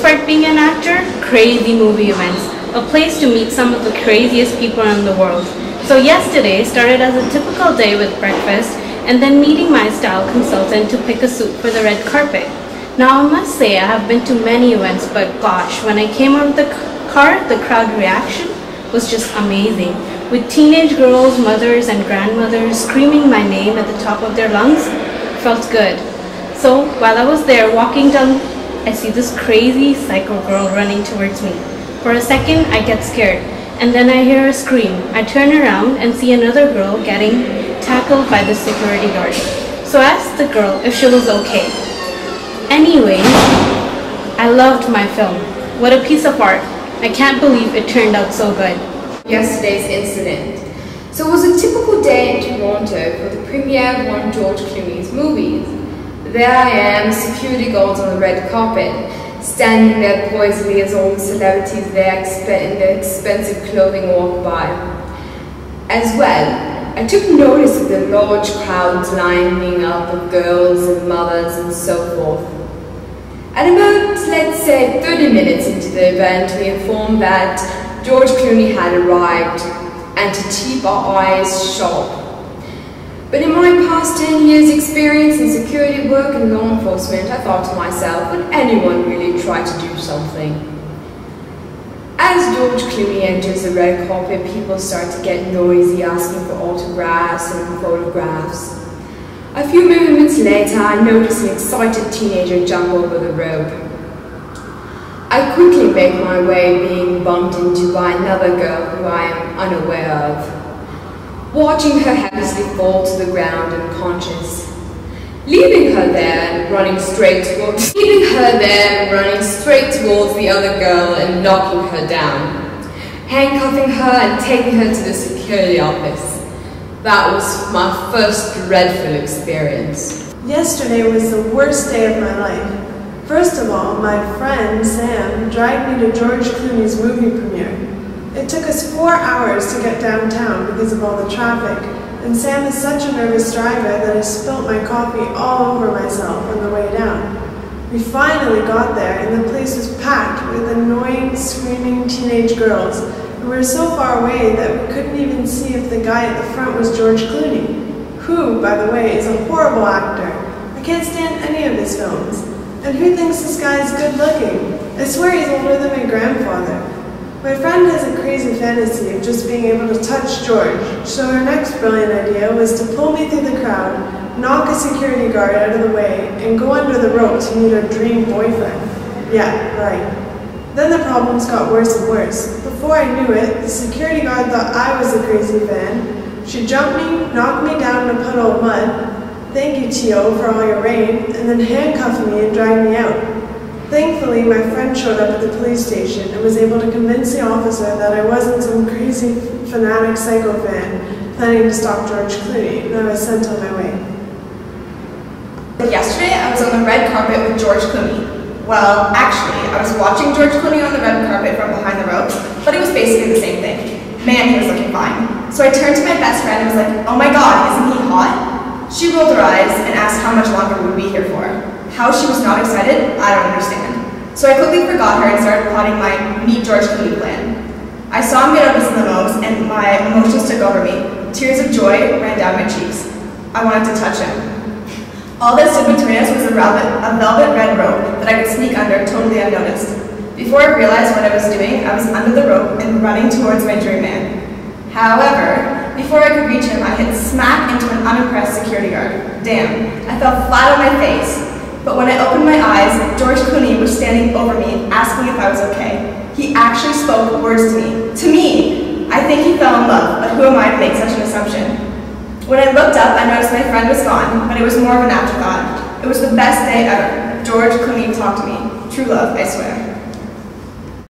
part being an actor? Crazy movie events, a place to meet some of the craziest people in the world. So yesterday started as a typical day with breakfast and then meeting my style consultant to pick a suit for the red carpet. Now I must say I have been to many events, but gosh, when I came out of the car, the crowd reaction was just amazing. With teenage girls, mothers and grandmothers screaming my name at the top of their lungs, felt good. So while I was there walking down, I see this crazy psycho girl running towards me. For a second I get scared, and then I hear her scream. I turn around and see another girl getting tackled by the security guard. So I asked the girl if she was okay. Anyway, I loved my film. What a piece of art. I can't believe it turned out so good. Yesterday's incident. So it was a typical day in Toronto for the premiere of one of George Clooney's movies. There I am, security guards on the red carpet, standing there poisedly as all the celebrities there in their expensive clothing walk by. As well, I took notice of the large crowds lining up of girls and mothers and so forth. At about, let's say, 30 minutes into the event, we informed that George Clooney had arrived, and to keep our eyes sharp. But in my past 10 years' experience in security work and law enforcement, I thought to myself, would anyone really try to do something? As George Clooney enters the red carpet, people start to get noisy, asking for autographs and photographs. A few moments later, I noticed an excited teenager jump over the rope. I quickly make my way, being bumped into by another girl who I am unaware of, watching her helplessly fall to the ground unconscious, leaving her there running straight towards the other girl and knocking her down, handcuffing her and taking her to the security office. That was my first dreadful experience. Yesterday was the worst day of my life. First of all, my friend Sam dragged me to George Clooney's movie premiere. It took us 4 hours to get downtown because of all the traffic, and Sam is such a nervous driver that I spilt my coffee all over myself on the way down. We finally got there, and the place was packed with annoying, screaming teenage girls, and we were so far away that we couldn't even see if the guy at the front was George Clooney, who, by the way, is a horrible actor. I can't stand any of his films. And who thinks this guy is good looking? I swear he's older than my grandfather. My friend has a crazy fantasy of just being able to touch George, so her next brilliant idea was to pull me through the crowd, knock a security guard out of the way, and go under the rope to meet her dream boyfriend. Yeah, right. Then the problems got worse and worse. Before I knew it, the security guard thought I was a crazy fan. She jumped me, knocked me down in a puddle of mud, thank you, Tio, for all your rain, and then handcuffed me and dragged me out. Thankfully, my friend showed up at the police station and was able to convince the officer that I wasn't some crazy fanatic psycho fan planning to stalk George Clooney, and I was sent on my way. Yesterday, I was on the red carpet with George Clooney. Well, actually, I was watching George Clooney on the red carpet from behind the ropes, but it was basically the same thing. Man, he was looking fine. So I turned to my best friend and was like, oh my god, isn't he hot? She rolled her eyes and asked how much longer we would be here for. How she was not excited, I don't understand. So I quickly forgot her and started plotting my meet George Clooney plan. I saw him get out of his limos and my emotions took over me. Tears of joy ran down my cheeks. I wanted to touch him. All that stood between us was a velvet red rope that I could sneak under totally unnoticed. Before I realized what I was doing, I was under the rope and running towards my dream man. However, before I could reach him, I hit smack into an unimpressed security guard. Damn, I fell flat on my face. But when I opened my eyes, George Clooney was standing over me, asking if I was okay. He actually spoke words to me. To me! I think he fell in love, but who am I to make such an assumption? When I looked up, I noticed my friend was gone, but it was more of an afterthought. It was the best day ever. George Clooney talked to me. True love, I swear.